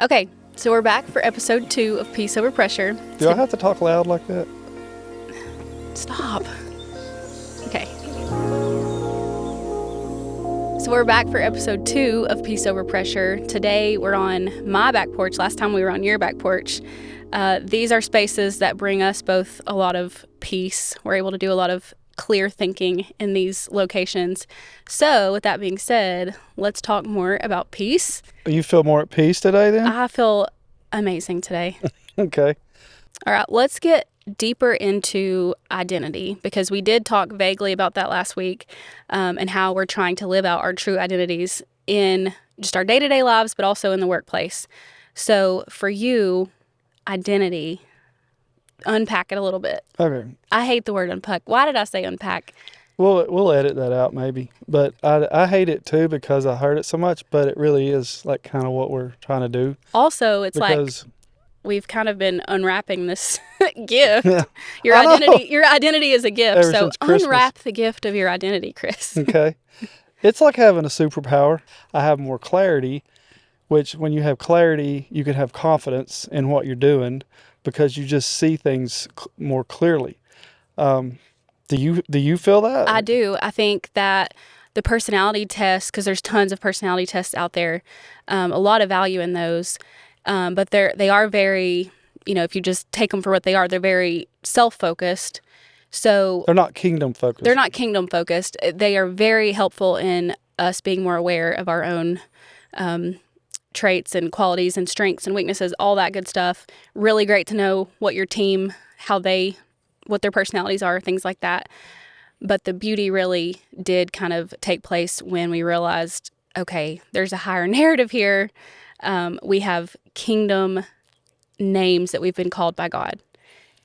Okay, so we're back for episode 2 of Peace Over Pressure. Do I have to talk loud like that? Stop. Okay. So we're back for episode 2 of Peace Over Pressure. Today we're on my back porch. Last time we were on your back porch. These are spaces that bring us both a lot of peace. We're able to do a lot of clear thinking in these locations. So with that being said, let's talk more about peace. You feel more at peace today then? I feel amazing today. Okay. All right, let's get deeper into identity, because we did talk vaguely about that last week, and how we're trying to live out our true identities in just our day-to-day lives, but also in the workplace. So for you, identity, unpack it a little bit. Okay. I hate the word unpack. Why did I say unpack? We'll edit that out maybe. But I hate it too because I heard it so much, but it really is like kind of what we're trying to do. Also, it's because, like we've kind of been unwrapping this gift. Yeah, Your I know. identity is a gift. Ever So since Christmas. unwrap the gift of your identity, Chris. Okay. It's like having a superpower. I have more clarity, which when you have clarity, you can have confidence in what you're doing because you just see things more clearly. Do you feel that? I do. I think that the personality tests, because there's tons of personality tests out there, a lot of value in those, but they are very, if you just take them for what they are, they're very self-focused. So They're not kingdom focused. they're not kingdom focused. They are very helpful in us being more aware of our own traits and qualities and strengths and weaknesses, all that good stuff. Really great to know what your team, what their personalities are, things like that. But the beauty really did kind of take place when we realized, okay, there's a higher narrative here. We have kingdom names that we've been called by God.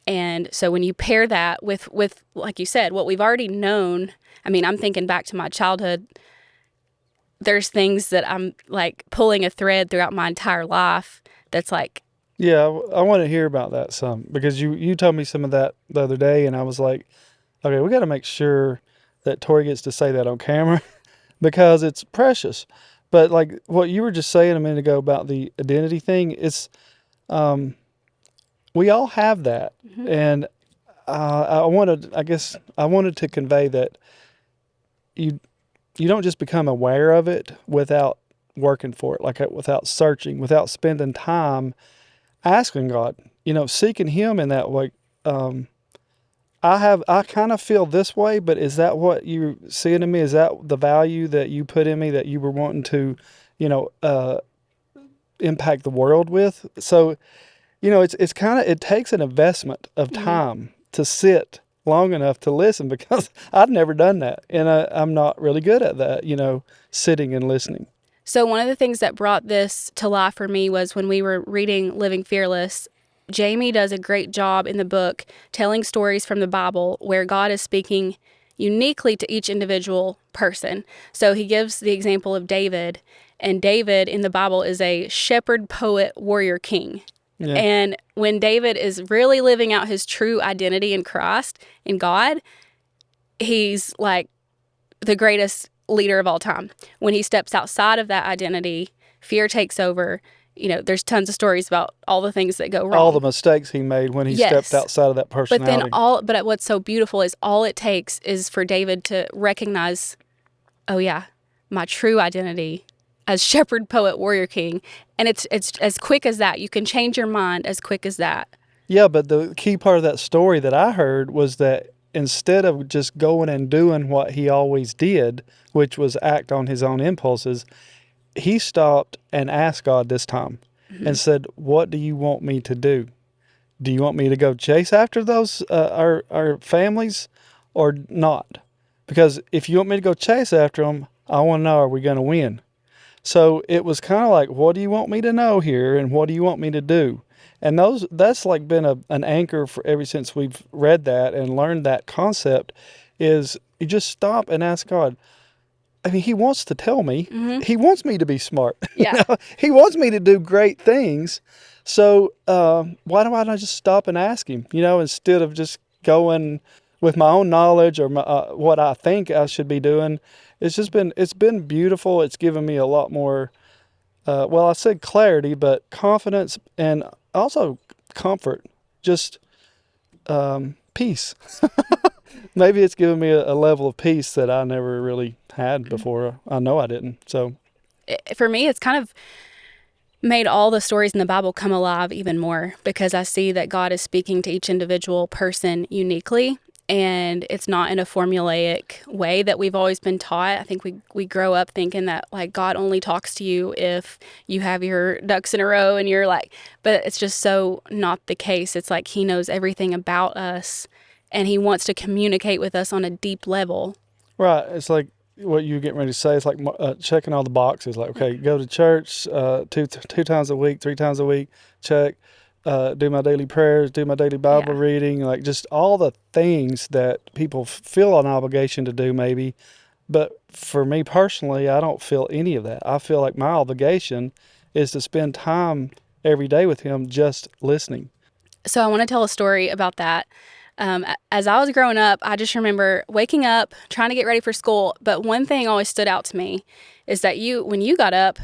And so when you pair that with, like you said, what we've already known, I'm thinking back to my childhood. There's things that I'm like pulling a thread throughout my entire life that's like, Yeah, I want to hear about that some because you told me some of that the other day, and I was like, okay, we got to make sure that Tori gets to say that on camera because it's precious. But like what you were just saying a minute ago about the identity thing, it's we all have that, and I wanted to convey that you don't just become aware of it without working for it, like without searching, without spending time asking God, seeking Him in that way. I kind of feel this way, but is that what you see in me? Is that the value that you put in me that you were wanting to, impact the world with? So, it's kind of, it takes an investment of time to sit long enough to listen because I've never done that. And I'm not really good at that, sitting and listening. So one of the things that brought this to life for me was when we were reading Living Fearless. Jamie does a great job in the book telling stories from the Bible where God is speaking uniquely to each individual person. So he gives the example of David, and David in the Bible is a shepherd, poet, warrior, king. Yeah. And when David is really living out his true identity in Christ, in God, he's like the greatest leader of all time. When he steps outside of that identity, fear takes over. There's tons of stories about all the things that go wrong. All the mistakes he made when he stepped outside of that personality. But what's so beautiful is all it takes is for David to recognize, oh yeah, my true identity as shepherd, poet, warrior, king. And it's as quick as that. You can change your mind as quick as that. Yeah, but the key part of that story that I heard was that instead of just going and doing what he always did, which was act on his own impulses, he stopped and asked God this time and said, what do you want me to do? Do you want me to go chase after those, our families or not? Because if you want me to go chase after them, I want to know, are we going to win? So it was kind of like, what do you want me to know here? And what do you want me to do? And that's like been an anchor for ever since we've read that and learned that concept is you just stop and ask God. He wants to tell me. He wants me to be smart. Yeah. He wants me to do great things. So why do I not just stop and ask Him, instead of just going with my own knowledge or what I think I should be doing. It's been beautiful. It's given me a lot more well, I said clarity, but confidence and also comfort, just peace. Maybe it's given me a level of peace that I never really had before. I know I didn't. So, For me, it's kind of made all the stories in the Bible come alive even more because I see that God is speaking to each individual person uniquely. And it's not in a formulaic way that we've always been taught. I think we grow up thinking that like God only talks to you if you have your ducks in a row and you're like, but it's just so not the case. It's like he knows everything about us and he wants to communicate with us on a deep level. right. It's like what you get ready to say. It's like checking all the boxes. Like, okay, go to church two times a week, 3 times a week. Check. Do my daily prayers, do my daily Bible Yeah. reading, like just all the things that people feel an obligation to do, maybe. But for me personally, I don't feel any of that. I feel like my obligation is to spend time every day with him just listening. So I want to tell a story about that. As I was growing up, I just remember waking up, trying to get ready for school. But one thing always stood out to me is that when you got up,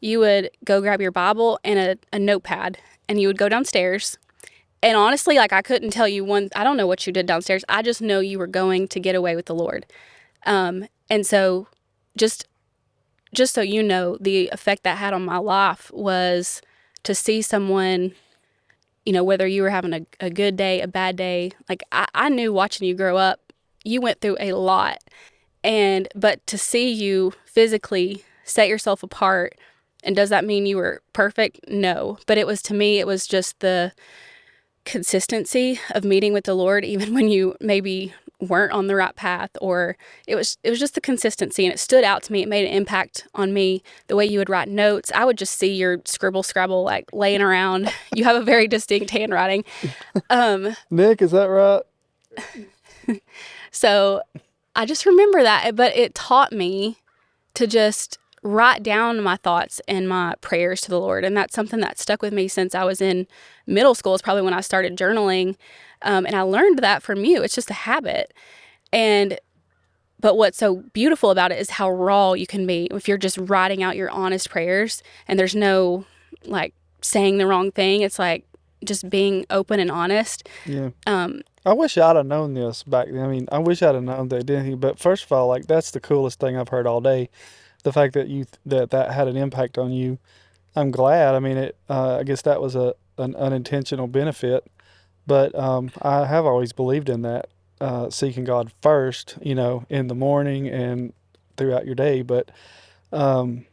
you would go grab your Bible and a notepad, and you would go downstairs. And honestly, like I couldn't tell you I don't know what you did downstairs. I just know you were going to get away with the Lord. And so just just so you know, the effect that had on my life was to see someone, whether you were having a good day, a bad day. Like I knew watching you grow up, you went through a lot. But to see you physically set yourself apart, and does that mean you were perfect? No. But to me, it was just the consistency of meeting with the Lord, even when you maybe weren't on the right path, or it was just the consistency, and it stood out to me. It made an impact on me. The way you would write notes, I would just see your scribble scrabble like laying around. You have a very distinct handwriting. Nick, is that right? So I just remember that, but it taught me to just write down my thoughts and my prayers to the Lord. And that's something that stuck with me since I was in middle school. It's probably when I started journaling. And I learned that from you. It's just a habit. But what's so beautiful about it is how raw you can be if you're just writing out your honest prayers and there's no like saying the wrong thing. It's like just being open and honest. Yeah. I wish I'd have known this back then. I mean, I wish I'd have known the identity. But first of all, like that's the coolest thing I've heard all day. The fact that that had an impact on you. I'm glad. I mean, I guess that was an unintentional benefit, but I have always believed in that, seeking God first. In the morning and throughout your day. But um,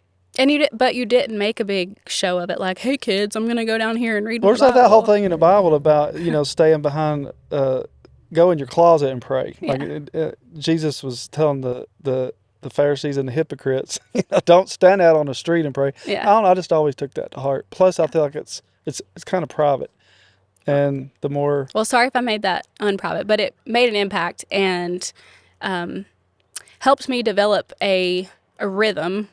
But you didn't make a big show of it. Like, hey kids, I'm gonna go down here and read my where's that whole Bible. thing in the Bible about staying behind, go in your closet and pray? Like Yeah, Jesus was telling the Pharisees and the hypocrites, don't stand out on the street and pray. I yeah. don't know. I just always took that to heart. Plus, I feel like it's kind of private, and the more Well, sorry if I made that unprivate, but it made an impact and um, helped me develop a rhythm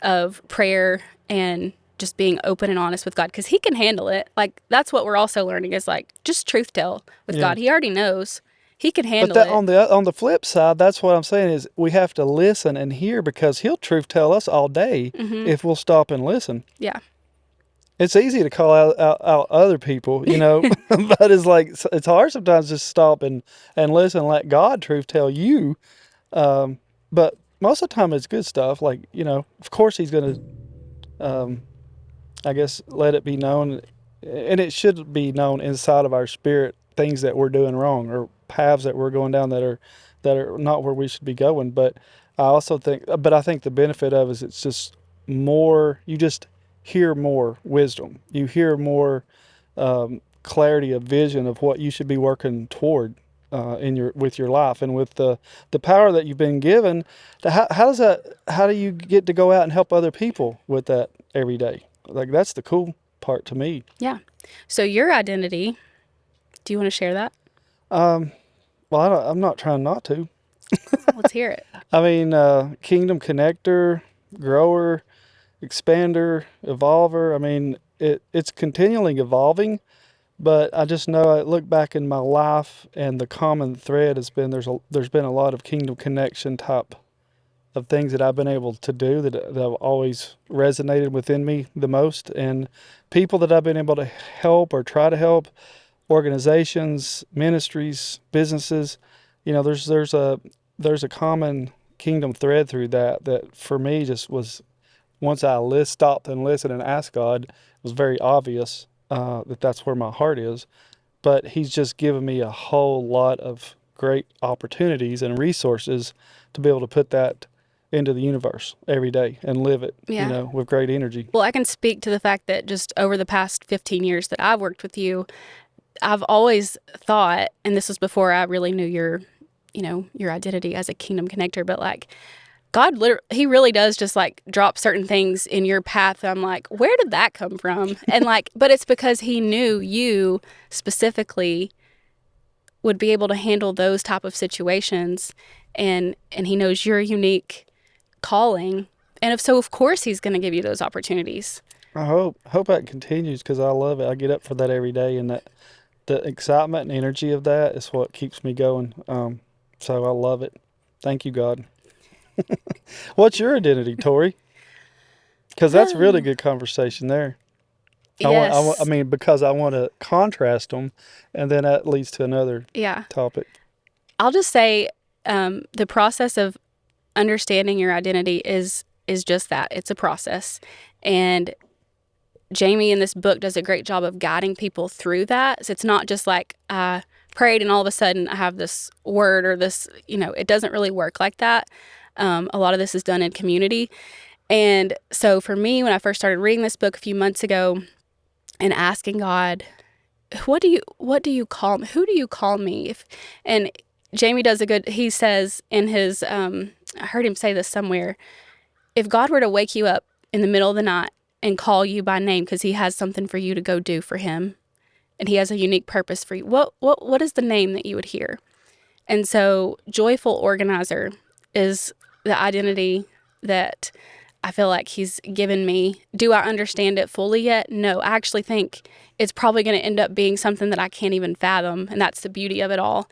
of prayer and just being open and honest with God because He can handle it. Like that's what we're also learning is like just truth tell with yeah. God. He already knows. He can But handle that it. on the flip side, that's what I'm saying is we have to listen and hear because He'll truth tell us all day Hmm. if we'll stop and listen. Yeah. It's easy to call out other people, but it's like it's hard sometimes just stop and listen and let God truth tell you. But most of the time it's good stuff. Like, of course he's going to, I guess, let it be known, and it should be known inside of our spirit, things that we're doing wrong or paths that we're going down that are not where we should be going. But I think the benefit of it is it's just more, you just hear more wisdom. You hear more clarity of vision of what you should be working toward with your life and with the power that you've been given. How do you get to go out and help other people with that every day? Like that's the cool part to me. Yeah. So your identity, do you want to share that? Um, well, I'm not trying not to. Let's hear it. I mean, kingdom connector, grower, expander, evolver. I mean, it's continually evolving. But I just know I look back in my life, and the common thread has been there's been a lot of kingdom connection type of things that I've been able to do that have always resonated within me the most, and people that I've been able to help or try to help, organizations, ministries, businesses. There's a common kingdom thread through that for me just was, once I stopped and listened and asked God, it was very obvious that that's where my heart is. But He's just given me a whole lot of great opportunities and resources to be able to put that into the universe every day and live it, Yeah. with great energy. Well, I can speak to the fact that just over the past 15 years that I've worked with you, I've always thought, and this was before I really knew your identity as a kingdom connector, but like God, He really does just like drop certain things in your path. I'm like, where did that come from? And like, but it's because He knew you specifically would be able to handle those type of situations, and He knows your unique calling, and if so, of course He's going to give you those opportunities. I hope that continues because I love it. I get up for that every day, and that the excitement and energy of that is what keeps me going. So I love it. Thank you, God. What's your identity, Tori? Because that's really good conversation there. I Yes. mean, because I want to contrast them, and then that leads to another Yeah. topic. I'll just say the process of understanding your identity is just that. It's a process. And Jamie in this book does a great job of guiding people through that. So it's not just like I prayed and all of a sudden I have this word or this, it doesn't really work like that. A lot of this is done in community. And so for me, when I first started reading this book a few months ago and asking God, what do you call me? Who do you call me? And Jamie does he says in his, I heard him say this somewhere, if God were to wake you up in the middle of the night and call you by name because He has something for you to go do for Him, and He has a unique purpose for you, what is the name that you would hear? And so joyful organizer is the identity that I feel like He's given me. Do I understand it fully yet? No, I actually think it's probably going to end up being something that I can't even fathom, and that's the beauty of it all.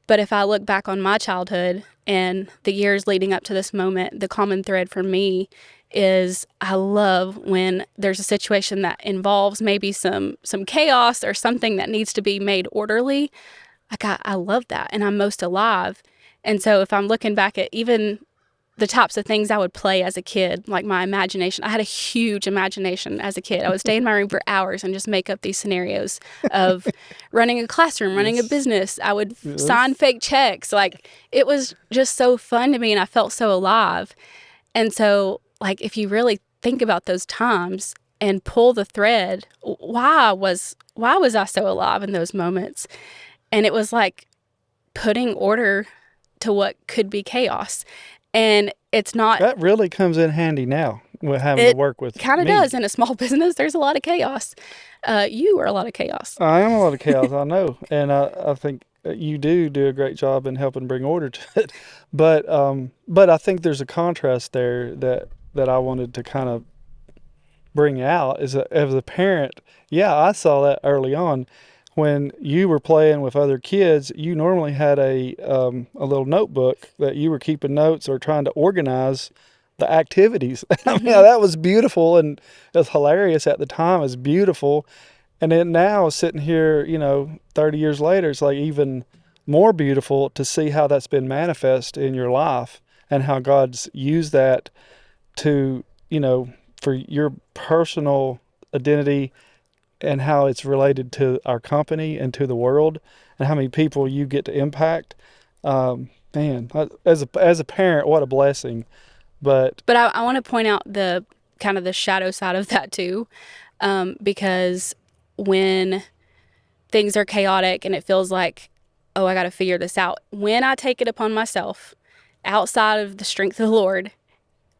But if I look back on my childhood and the years leading up to this moment, the common thread for me is I love when there's a situation that involves maybe some chaos or something that needs to be made orderly. Like I love that, and I'm most alive. And so if I'm looking back at even the types of things I would play as a kid, like my imagination. I had a huge imagination as a kid. I would stay in my room for hours and just make up these scenarios of running a classroom, running a Yes. business. I would sign Yes. fake checks. Like it was just so fun to me and I felt so alive. And so like if you really think about those times and pull the thread, why was I so alive in those moments? And it was like putting order to what could be chaos. And it's not, That really comes in handy now with having to it work with kind of me. does in a small business. There's a lot of chaos. You are a lot of chaos. I am a lot of chaos, I know, and I think you do a great job in helping bring order to it. But I think there's a contrast there that I wanted to kind of bring out as a parent. Yeah, I saw that early on. When you were playing with other kids, you normally had a little notebook that you were keeping notes or trying to organize the activities. I mean, Mm-hmm. that was beautiful and it was hilarious at the time. It was beautiful. And then now sitting here, 30 years later, it's like even more beautiful to see how that's been manifest in your life and how God's used that to, for your personal identity and how it's related to our company and to the world and how many people you get to impact. Man, as a parent, what a blessing. But But I want to point out the kind of the shadow side of that too, because when things are chaotic and it feels like, oh, I got to figure this out, when I take it upon myself outside of the strength of the Lord,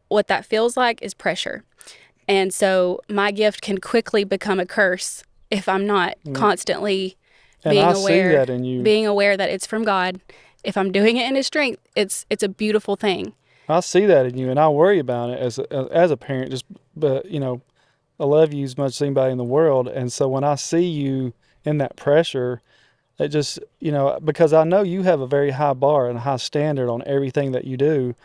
what that feels like is pressure. And so my gift can quickly become a curse if I'm not constantly and being I see aware, that in you. being aware that it's from God. If I'm doing it in His strength, it's a beautiful thing. I see that in you, and I worry about it as a parent. Just, but I love you as much as anybody in the world, and so when I see you in that pressure, it just because I know you have a very high bar and a high standard on everything that you do,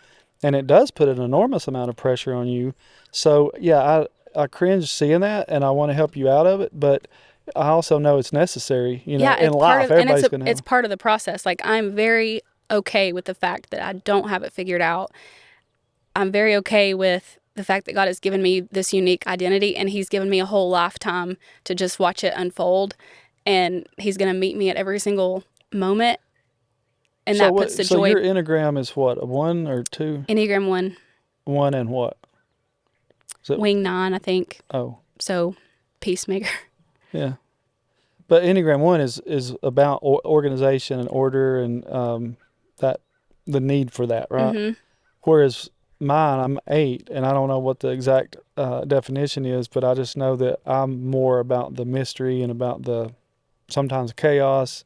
and it does put an enormous amount of pressure on you. So yeah, I cringe seeing that, and I want to help you out of it, but I also know it's necessary. Yeah, In it's part life, of, and everybody's going to it's have. part of the process. Like, I'm very okay with the fact that I don't have it figured out. I'm very okay with the fact that God has given me this unique identity, and He's given me a whole lifetime to just watch it unfold. And He's going to meet me at every single moment. And So that puts what? the So joy. your Enneagram is what? A 1 or 2? Enneagram 1, 1 and what? Is it? wing 9, I think. Oh, So, peacemaker. yeah. But Enneagram 1 is about organization and order, and that the need for that, right? Mm-hmm. Whereas mine, I'm 8, and I don't know what the exact definition is, but I just know that I'm more about the mystery and about the sometimes chaos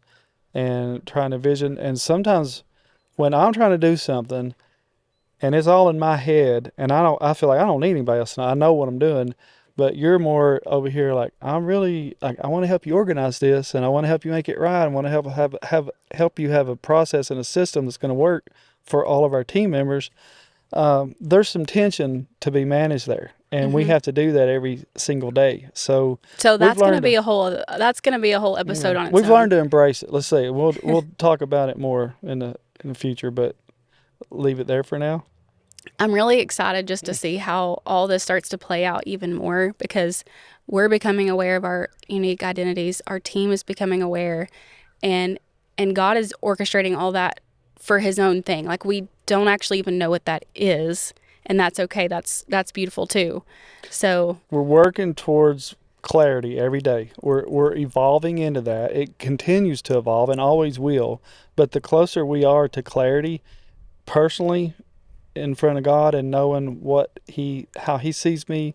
and trying to vision. And sometimes when I'm trying to do something and it's all in my head, and I feel like I don't need anybody else. I know what I'm doing, but you're more over here like I'm really like I want to help you organize this, and I want to help you make it right. I want to help you have a process and a system that's going to work for all of our team members. There's some tension to be managed there, and we Mm-hmm. have to do that every single day. So So we've that's going to learned be to, a whole, episode yeah, on its we've own. learned to embrace it. Let's say we'll talk about it more in the future, but leave it there for now. I'm really excited just to see how all this starts to play out even more, because we're becoming aware of our unique identities. Our team is becoming aware, and God is orchestrating all that for His own thing. Like, we don't actually even know what that is, and that's okay. That's beautiful too. So, We're working towards clarity every day. We're evolving into that. It continues to evolve and always will. But the closer we are to clarity, personally, in front of God, and knowing how He sees me,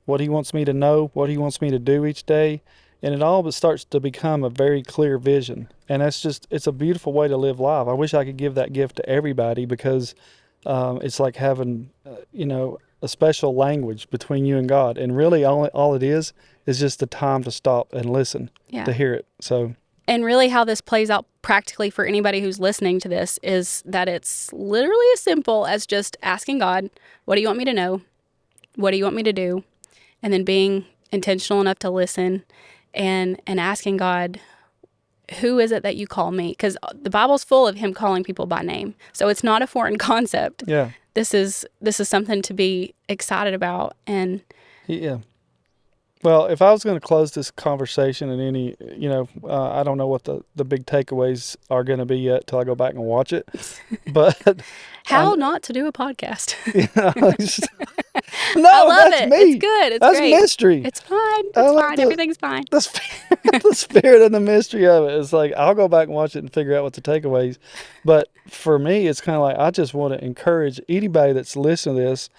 what He wants me to know, what He wants me to do each day, and it all starts to become a very clear vision. And it's a beautiful way to live life. I wish I could give that gift to everybody, because it's like having, a special language between you and God. And really, all it is just the time to stop and listen yeah. to hear it. So, And really, how this plays out practically for anybody who's listening to this is that it's literally as simple as just asking God, what do you want me to know? What do you want me to do? And then being intentional enough to listen, and asking God, who is it that you call me? Because the Bible's full of Him calling people by name. So it's not a foreign concept. yeah. This is something to be excited about. And Yeah. Well, if I was going to close this conversation in any, I don't know what the big takeaways are going to be yet till I go back and watch it. But how not to do a podcast. no, I love that's it. me. It's good. It's That's great. mystery. It's fine. I It's like fine. Everything's fine. the spirit and the mystery of it. It's like I'll go back and watch it and figure out what the takeaways. But for me, it's kind of like I just want to encourage anybody that's listening to this.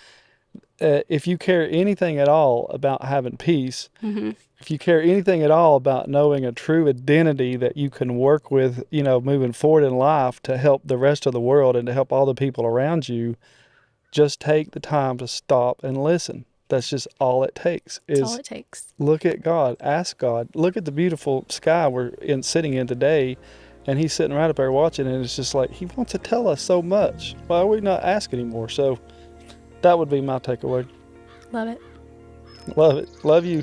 If you care anything at all about having peace, Mm-hmm. if you care anything at all about knowing a true identity that you can work with, moving forward in life to help the rest of the world and to help all the people around you, just take the time to stop and listen. That's just all it takes. That's all Is it takes. look at God, ask God, look at the beautiful sky sitting in today, and He's sitting right up there watching, and it's just like He wants to tell us so much. Why are we not asking anymore? So that would be my takeaway. Love it. Love it. Love you.